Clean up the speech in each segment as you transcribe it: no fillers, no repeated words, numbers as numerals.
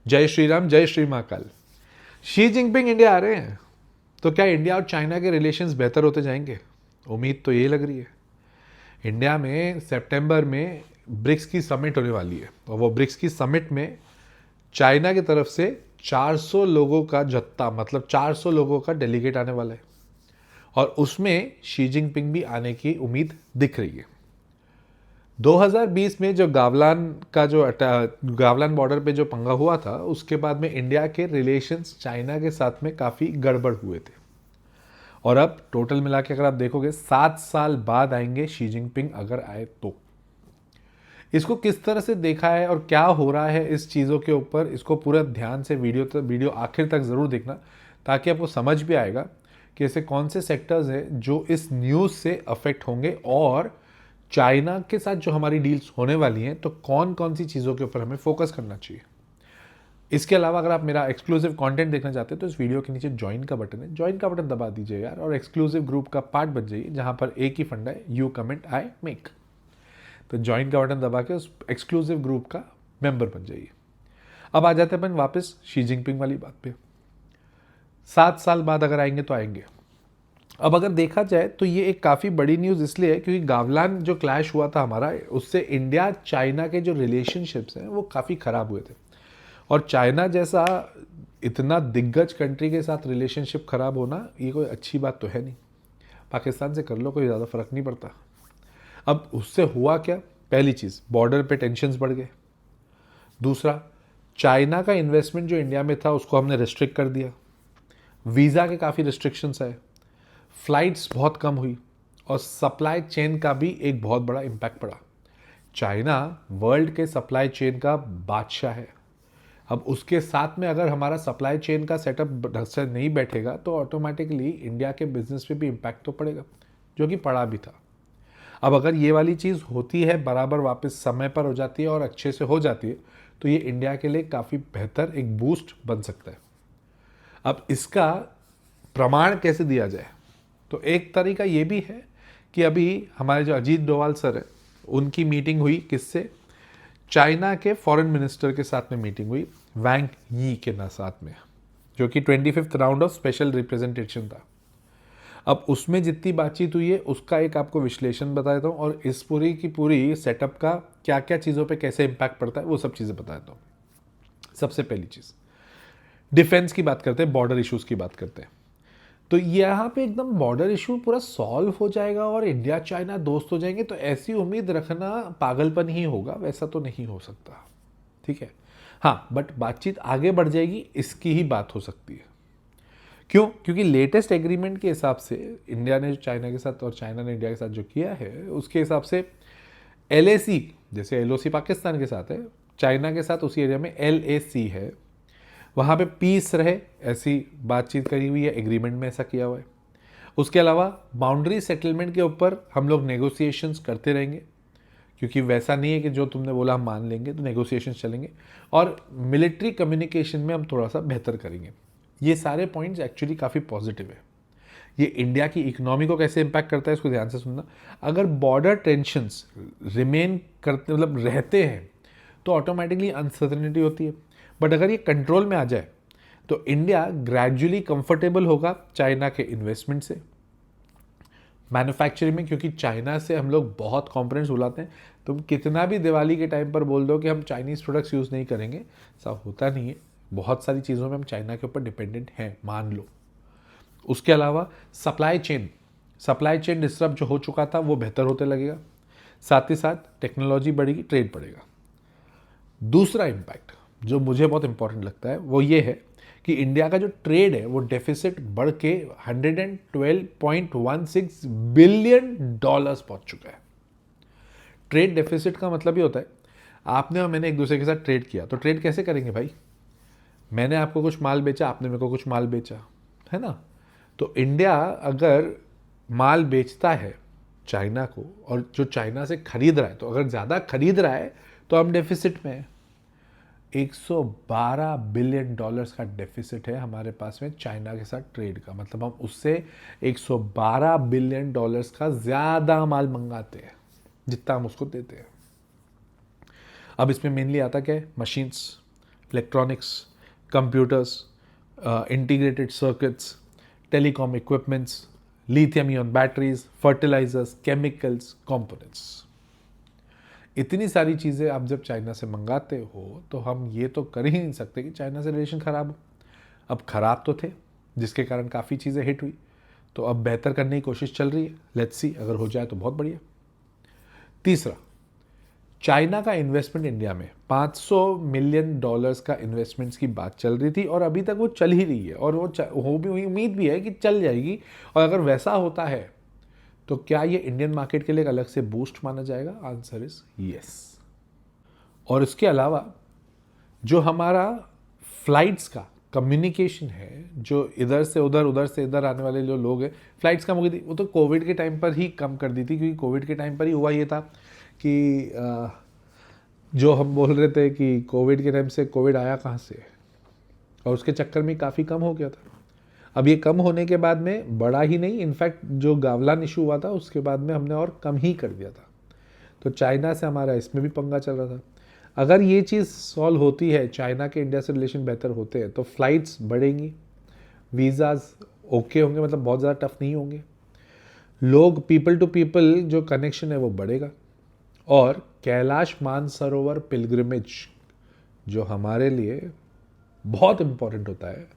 जय श्री राम, जय Shri Mahakal. Xi Jinping India आ रहे हैं तो क्या इंडिया और चाइना के रिलेशंस बेहतर होते जाएंगे? उम्मीद तो ये लग रही है। इंडिया में सितंबर में ब्रिक्स की समिट होने वाली है और वो ब्रिक्स की समिट में चाइना की तरफ से 400 लोगों का जत्था, मतलब 400 लोगों का डेलीगेट आने वाला है और उसमें शी जिनपिंग भी आने की उम्मीद दिख रही है। 2020 में जो गावलान बॉर्डर पे जो पंगा हुआ था, उसके बाद में इंडिया के रिलेशंस चाइना के साथ में काफ़ी गड़बड़ हुए थे और अब टोटल मिला के अगर आप देखोगे 7 साल बाद आएंगे शी जिनपिंग, अगर आए तो। इसको किस तरह से देखा है और क्या हो रहा है इस चीज़ों के ऊपर, इसको पूरा ध्यान से वीडियो आखिर तक ज़रूर देखना, ताकि आपको समझ भी आएगा कि ऐसे कौन से सेक्टर्स हैं जो इस न्यूज़ से अफेक्ट होंगे और चाइना के साथ जो हमारी डील्स होने वाली हैं तो कौन कौन सी चीज़ों के ऊपर हमें फोकस करना चाहिए। इसके अलावा अगर आप मेरा एक्सक्लूसिव कंटेंट देखना चाहते हैं तो इस वीडियो के नीचे ज्वाइन का बटन है, ज्वाइन का बटन दबा दीजिए यार और एक्सक्लूसिव ग्रुप का पार्ट बन जाइए, जहां पर एक ही फंडा है, यू कमेंट आई मेक। तो ज्वाइन का बटन दबा के उस एक्सक्लूसिव ग्रुप का मेंबर बन जाइए। अब आ जाते हैं अपन वापस शी जिनपिंग वाली बात पे। 7 साल बाद अगर आएंगे तो आएंगे। अब अगर देखा जाए तो ये एक काफ़ी बड़ी न्यूज़ इसलिए है क्योंकि गावलान जो क्लैश हुआ था हमारा, उससे इंडिया चाइना के जो रिलेशनशिप्स हैं वो काफ़ी ख़राब हुए थे और चाइना जैसा इतना दिग्गज कंट्री के साथ रिलेशनशिप ख़राब होना ये कोई अच्छी बात तो है नहीं। पाकिस्तान से कर लो, कोई ज़्यादा फ़र्क नहीं पड़ता। अब उससे हुआ क्या? पहली चीज़, बॉर्डर पे टेंशन्स बढ़ गए। दूसरा, चाइना का इन्वेस्टमेंट जो इंडिया में था उसको हमने रिस्ट्रिक्ट कर दिया। वीज़ा के काफ़ी रिस्ट्रिक्शंस आए, फ्लाइट्स बहुत कम हुई और सप्लाई चेन का भी एक बहुत बड़ा इम्पैक्ट पड़ा। चाइना वर्ल्ड के सप्लाई चेन का बादशाह है। अब उसके साथ में अगर हमारा सप्लाई चेन का सेटअप ढंग से नहीं बैठेगा तो ऑटोमेटिकली इंडिया के बिजनेस पे भी इम्पैक्ट तो पड़ेगा, जो कि पड़ा भी था। अब अगर ये वाली चीज़ होती है, बराबर वापस समय पर हो जाती है और अच्छे से हो जाती है, तो ये इंडिया के लिए काफ़ी बेहतर एक बूस्ट बन सकता है। अब इसका प्रमाण कैसे दिया जाए? तो एक तरीका ये भी है कि अभी हमारे जो अजीत डोवाल सर है, उनकी मीटिंग हुई किससे? चाइना के फॉरेन मिनिस्टर के साथ में मीटिंग हुई, वैंग यी के साथ में, जो कि 25th round of special representation था। अब उसमें जितनी बातचीत हुई है उसका एक आपको विश्लेषण बताता हूँ और इस पूरी की पूरी सेटअप का क्या क्या चीज़ों पे कैसे इम्पैक्ट पड़ता है वो सब चीज़ें बताता हूँ। सबसे पहली चीज़, डिफेंस की बात करते हैं, बॉर्डर इश्यूज़ की बात करते हैं। तो यहाँ पे एकदम बॉर्डर इशू पूरा सॉल्व हो जाएगा और इंडिया चाइना दोस्त हो जाएंगे, तो ऐसी उम्मीद रखना पागलपन ही होगा, वैसा तो नहीं हो सकता। ठीक है, हाँ, बट बातचीत आगे बढ़ जाएगी, इसकी ही बात हो सकती है। क्यों? क्योंकि लेटेस्ट एग्रीमेंट के हिसाब से इंडिया ने चाइना के साथ और चाइना ने इंडिया के साथ जो किया है उसके हिसाब से LAC, जैसे LOC पाकिस्तान के साथ है, चाइना के साथ उसी एरिया में LAC है, वहाँ पे पीस रहे ऐसी बातचीत करी हुई है, एग्रीमेंट में ऐसा किया हुआ है। उसके अलावा बाउंड्री सेटलमेंट के ऊपर हम लोग नेगोशिएशंस करते रहेंगे, क्योंकि वैसा नहीं है कि जो तुमने बोला हम मान लेंगे, तो नेगोशिएशंस चलेंगे और मिलिट्री कम्युनिकेशन में हम थोड़ा सा बेहतर करेंगे। ये सारे पॉइंट्स एक्चुअली काफ़ी पॉजिटिव है। ये इंडिया की इकोनॉमी को कैसे इम्पैक्ट करता है इसको ध्यान से सुनना। अगर बॉर्डर टेंशंस रिमेन करते, मतलब रहते हैं, तो ऑटोमेटिकली अनसर्टेनिटी होती है, बट अगर ये कंट्रोल में आ जाए तो इंडिया ग्रेजुअली कंफर्टेबल होगा चाइना के इन्वेस्टमेंट से, मैन्युफैक्चरिंग में, क्योंकि चाइना से हम लोग बहुत कॉम्पोनेंट्स बुलाते हैं। तुम कितना भी दिवाली के टाइम पर बोल दो कि हम चाइनीज़ प्रोडक्ट्स यूज़ नहीं करेंगे, ऐसा होता नहीं है। बहुत सारी चीज़ों में हम चाइना के ऊपर डिपेंडेंट हैं, मान लो। उसके अलावा सप्लाई चेन डिस्टर्ब जो हो चुका था वो बेहतर होते लगेगा, साथ ही साथ टेक्नोलॉजी बढ़ेगी, ट्रेड बढ़ेगा। दूसरा इम्पैक्ट जो मुझे बहुत इंपॉर्टेंट लगता है वो ये है कि इंडिया का जो ट्रेड है वो डेफिसिट बढ़ के 112.16 बिलियन डॉलर्स पहुंच चुका है। ट्रेड डेफिसिट का मतलब ये होता है, आपने और मैंने एक दूसरे के साथ ट्रेड किया, तो ट्रेड कैसे करेंगे भाई? मैंने आपको कुछ माल बेचा, आपने मेरे को कुछ माल बेचा, है ना? तो इंडिया अगर माल बेचता है चाइना को और जो चाइना से खरीद रहा है, तो अगर ज़्यादा खरीद रहा है तो हम डेफिसिट में है। 112 बिलियन डॉलर्स का डेफिसिट है हमारे पास में चाइना के साथ ट्रेड का, मतलब हम उससे 112 बिलियन डॉलर्स का ज़्यादा माल मंगाते हैं जितना हम उसको देते हैं। अब इसमें मेनली आता क्या है? Machines, electronics, computers, integrated circuits, telecom equipments, lithium ion batteries, fertilizers, chemicals, components. इतनी सारी चीज़ें आप जब चाइना से मंगाते हो तो हम ये तो कर ही नहीं सकते कि चाइना से रिलेशन ख़राब हो। अब ख़राब तो थे, जिसके कारण काफ़ी चीज़ें हिट हुई, तो अब बेहतर करने की कोशिश चल रही है। लेट्स सी, अगर हो जाए तो बहुत बढ़िया। तीसरा, चाइना का इन्वेस्टमेंट इंडिया में $500 मिलियन का इन्वेस्टमेंट्स की बात चल रही थी और अभी तक वो चल ही रही है और वो हो भी हुई, उम्मीद भी है कि चल जाएगी। और अगर वैसा होता है तो क्या ये इंडियन मार्केट के लिए एक अलग से बूस्ट माना जाएगा? Answer is yes. और इसके अलावा जो हमारा फ्लाइट्स का कम्युनिकेशन है, जो इधर से उधर, उधर से इधर आने वाले जो लोग हैं, फ्लाइट्स कम हो गई थी, वो तो कोविड के टाइम पर ही कम कर दी थी, क्योंकि कोविड के टाइम पर ही हुआ ये था कि जो हम बोल रहे थे कि कोविड के टाइम से कोविड आया कहाँ से, और उसके चक्कर में काफ़ी कम हो गया था। अब ये कम होने के बाद में बढ़ा ही नहीं, इनफैक्ट जो गावलान इशू हुआ था उसके बाद में हमने और कम ही कर दिया था। तो चाइना से हमारा इसमें भी पंगा चल रहा था। अगर ये चीज़ सॉल्व होती है, चाइना के इंडिया से रिलेशन बेहतर होते हैं, तो फ्लाइट्स बढ़ेंगी, वीज़ाज ओके होंगे, मतलब बहुत ज़्यादा टफ नहीं होंगे, लोग पीपल टू पीपल जो कनेक्शन है वो बढ़ेगा, और कैलाश मानसरोवर पिलग्रिमेज जो हमारे लिए बहुत इम्पोर्टेंट होता है,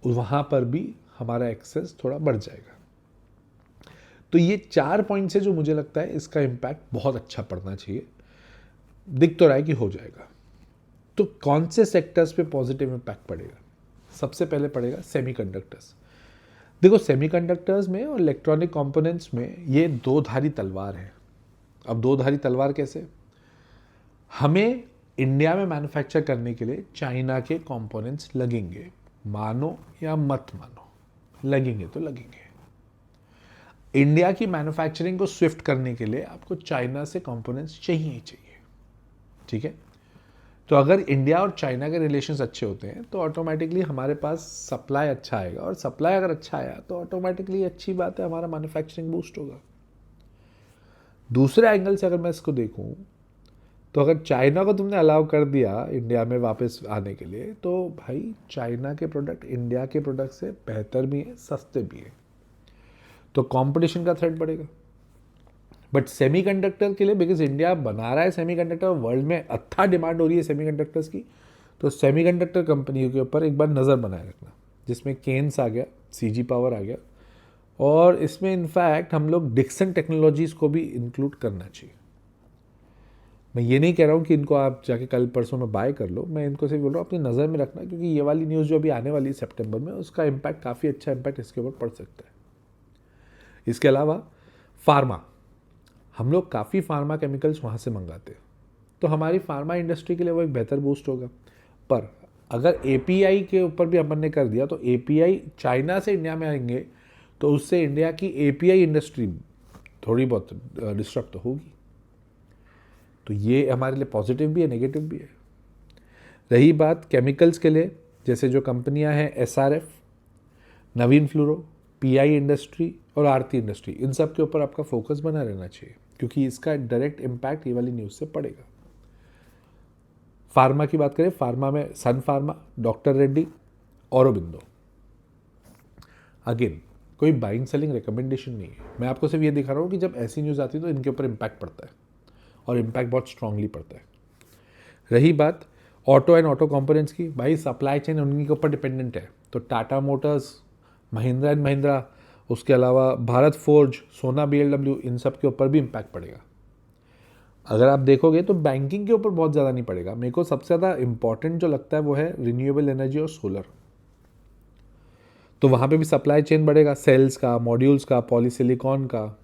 वहाँ पर भी हमारा एक्सेस थोड़ा बढ़ जाएगा। तो ये 4 पॉइंट से जो मुझे लगता है इसका इम्पैक्ट बहुत अच्छा पड़ना चाहिए, दिख तो रहा है कि हो जाएगा। तो कौन से सेक्टर्स पे पॉजिटिव इम्पैक्ट पड़ेगा? सबसे पहले पड़ेगा सेमीकंडक्टर्स। देखो, सेमीकंडक्टर्स में और इलेक्ट्रॉनिक कंपोनेंट्स में ये दो धारी तलवार है। अब दो धारी तलवार कैसे? हमें इंडिया में मैन्युफैक्चर करने के लिए चाइना के कंपोनेंट्स लगेंगे, मानो या मत मानो, लगेंगे तो लगेंगे। इंडिया की मैन्युफैक्चरिंग को स्विफ्ट करने के लिए आपको चाइना से कंपोनेंट्स चाहिए ही चाहिए, ठीक है? तो अगर इंडिया और चाइना के रिलेशंस अच्छे होते हैं तो ऑटोमेटिकली हमारे पास सप्लाई अच्छा आएगा, और सप्लाई अगर अच्छा आया तो ऑटोमेटिकली अच्छी बात है, हमारा मैन्युफैक्चरिंग बूस्ट होगा। दूसरे एंगल से अगर मैं इसको देखूं, तो अगर चाइना को तुमने अलाउ कर दिया इंडिया में वापस आने के लिए, तो भाई चाइना के प्रोडक्ट इंडिया के प्रोडक्ट से बेहतर भी हैं, सस्ते भी हैं, तो कंपटीशन का थ्रेट बढ़ेगा। बट सेमीकंडक्टर के लिए, बिकॉज इंडिया बना रहा है सेमीकंडक्टर, वर्ल्ड में अथाह डिमांड हो रही है सेमीकंडक्टर्स की, तो सेमीकंडक्टर कंपनियों के ऊपर एक बार नज़र बनाए रखना, जिसमें केन्स आ गया, सीजी पावर आ गया, और इसमें इनफैक्ट हम लोग डिक्सन टेक्नोलॉजीज को भी इंक्लूड करना चाहिए। मैं ये नहीं कह रहा हूँ कि इनको आप जाके कल परसों में बाय कर लो, मैं इनको सिर्फ बोल रहा हूँ अपनी नज़र में रखना, क्योंकि ये वाली न्यूज़ जो अभी आने वाली है सितंबर में, उसका इम्पैक्ट, काफ़ी अच्छा इम्पैक्ट इसके ऊपर पड़ सकता है। इसके अलावा फार्मा, हम लोग काफ़ी फार्मा केमिकल्स वहाँ से मंगाते हैं, तो हमारी फार्मा इंडस्ट्री के लिए वो एक बेहतर बूस्ट होगा। पर अगर एपीआई के ऊपर भी अपन ने कर दिया, तो एपीआई चाइना से इंडिया में आएंगे, तो उससे इंडिया की एपीआई इंडस्ट्री थोड़ी बहुत डिस्टर्ब तो होगी। तो ये हमारे लिए पॉजिटिव भी है, नेगेटिव भी है। रही बात केमिकल्स के लिए, जैसे जो कंपनियां हैं एसआरएफ, नवीन फ्लोरो, पीआई इंडस्ट्री और आरती इंडस्ट्री, इन सब के ऊपर आपका फोकस बना रहना चाहिए, क्योंकि इसका डायरेक्ट इम्पैक्ट ये वाली न्यूज़ से पड़ेगा। फार्मा की बात करें, फार्मा में सन फार्मा, डॉक्टर रेड्डी, औरोबिंदो। अगेन, कोई बाइंग सेलिंग रिकमेंडेशन नहीं है, मैं आपको सिर्फ ये दिखा रहा हूँ कि जब ऐसी न्यूज़ आती है तो इनके ऊपर इम्पैक्ट पड़ता है, और इम्पैक्ट बहुत स्ट्रांगली पड़ता है। रही बात ऑटो एंड ऑटो कंपोनेंट्स की, भाई सप्लाई चेन उन्हीं के ऊपर डिपेंडेंट है, तो टाटा मोटर्स, महिंद्रा एंड महिंद्रा, उसके अलावा भारत फोर्ज, सोना बीएलडब्ल्यू, इन सब के ऊपर भी इम्पैक्ट पड़ेगा। अगर आप देखोगे तो बैंकिंग के ऊपर बहुत ज़्यादा नहीं पड़ेगा। मेरे को सबसे ज़्यादा इंपॉर्टेंट जो लगता है वो है रिन्यूएबल एनर्जी और सोलर, तो वहाँ पे भी सप्लाई चेन बढ़ेगा, सेल्स का, मॉड्यूल्स का, पॉलीसिलिकॉन का,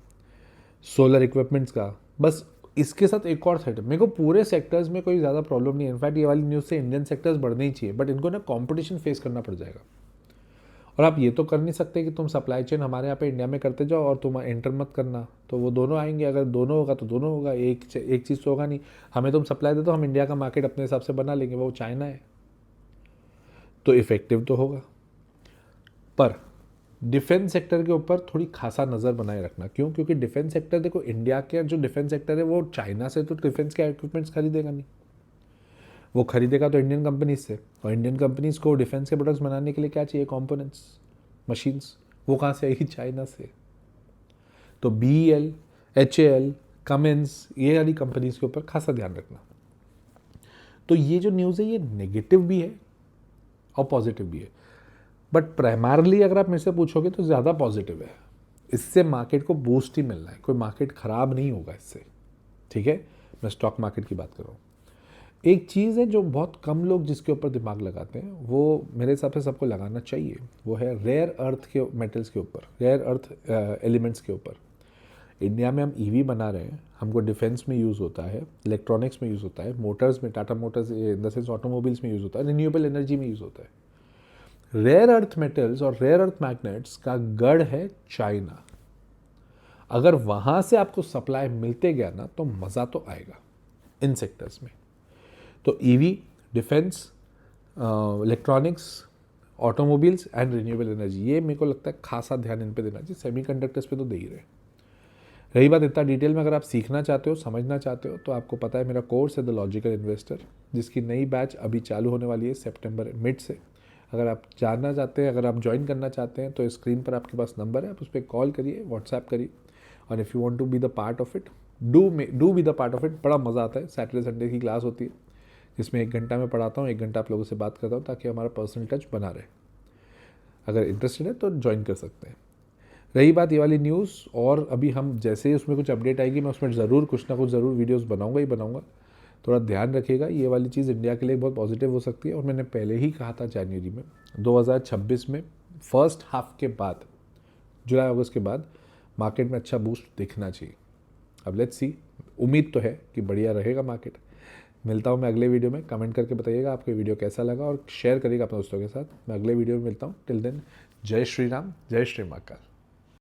सोलर इक्विपमेंट्स का। बस इसके साथ एक और सेक्टर, मेरे को पूरे सेक्टर्स में कोई ज़्यादा प्रॉब्लम नहीं है। इनफैक्ट ये वाली न्यूज़ से इंडियन सेक्टर्स बढ़ने ही चाहिए, बट इनको ना कॉम्पिटिशन फेस करना पड़ जाएगा। और आप ये तो कर नहीं सकते कि तुम सप्लाई चेन हमारे यहाँ पे इंडिया में करते जाओ और तुम एंटर मत करना, तो वो दोनों आएंगे। अगर दोनों होगा तो दोनों होगा, एक चीज़ तो होगा नहीं। हमें तुम सप्लाई दे दो, हम इंडिया का मार्केट अपने हिसाब से बना लेंगे, वो चाइना है, तो इफेक्टिव तो होगा। पर डिफेंस सेक्टर के ऊपर थोड़ी खासा नज़र बनाए रखना। क्यों? क्योंकि डिफेंस सेक्टर, देखो इंडिया के जो डिफेंस सेक्टर है वो चाइना से तो डिफेंस के इक्विपमेंट्स खरीदेगा नहीं, वो खरीदेगा तो इंडियन कंपनीज से, और इंडियन कंपनीज को डिफेंस के प्रोडक्ट्स बनाने के लिए क्या चाहिए, कंपोनेंट्स, मशीन्स, वो कहाँ से आएगी, चाइना से। तो BEL, HAL, कमिंस, ये वाली कंपनीज के ऊपर खासा ध्यान रखना। तो ये जो न्यूज़ है ये नेगेटिव भी है और पॉजिटिव भी है, बट प्राइमरली अगर आप मेरे से पूछोगे तो ज़्यादा पॉजिटिव है। इससे मार्केट को बूस्ट ही मिल रहा है, कोई मार्केट ख़राब नहीं होगा इससे, ठीक है। मैं स्टॉक मार्केट की बात कर रहा हूँ। एक चीज़ है जो बहुत कम लोग जिसके ऊपर दिमाग लगाते हैं, वो मेरे हिसाब से सबको लगाना चाहिए, वो है रेयर अर्थ के मेटल्स के ऊपर, रेयर अर्थ एलिमेंट्स के ऊपर। इंडिया में हम EV बना रहे हैं, हमको डिफेंस में यूज़ होता है, इलेक्ट्रॉनिक्स में यूज़ होता है, मोटर्स में, Tata Motors in the sense automobiles में यूज़ होता है, रिन्यूएबल एनर्जी में यूज़ होता है। रेयर अर्थ मेटल्स और रेयर अर्थ मैग्नेट्स का गढ़ है चाइना। अगर वहाँ से आपको सप्लाई मिलते गया ना तो मज़ा तो आएगा इन सेक्टर्स में। तो EV, defence, electronics, automobiles and renewable energy, ये मेरे को लगता है खासा ध्यान इन पे देना चाहिए। सेमीकंडक्टर्स पे तो दे ही रहे। रही बात इतना डिटेल में अगर आप सीखना चाहते हो, समझना चाहते हो, तो आपको पता है मेरा कोर्स है द लॉजिकल इन्वेस्टर, जिसकी नई बैच अभी चालू होने वाली है सितंबर मिड से। अगर आप जानना चाहते हैं, अगर आप ज्वाइन करना चाहते हैं, तो स्क्रीन पर आपके पास नंबर है, आप उस पर कॉल करिए, व्हाट्सएप करिए। और if you want to be the part of it, do be the part of it. बड़ा मज़ा आता है। सैटरडे संडे की क्लास होती है जिसमें 1 घंटा मैं पढ़ाता हूँ, 1 घंटा आप लोगों से बात करता हूँ, ताकि हमारा पर्सनल टच बना रहे। अगर इंटरेस्टेड है तो ज्वाइन कर सकते हैं। रही बात ये वाली न्यूज़, और अभी हम जैसे ही उसमें कुछ अपडेट आएगी, मैं उसमें ज़रूर कुछ ना कुछ ज़रूर वीडियोस बनाऊंगा ही बनाऊंगा। थोड़ा ध्यान रखिएगा, ये वाली चीज़ इंडिया के लिए बहुत पॉजिटिव हो सकती है। और मैंने पहले ही कहा था जनवरी में 2026 में फर्स्ट हाफ के बाद, जुलाई अगस्त के बाद मार्केट में अच्छा बूस्ट दिखना चाहिए। अब लेट्स सी, उम्मीद तो है कि बढ़िया रहेगा मार्केट। मिलता हूँ मैं अगले वीडियो में। कमेंट करके बताइएगा आपको वीडियो कैसा लगा और शेयर करिएगा अपने दोस्तों के साथ। मैं अगले वीडियो में मिलता हूँ। टिल देन, जय श्री राम, जय श्री महाकाल।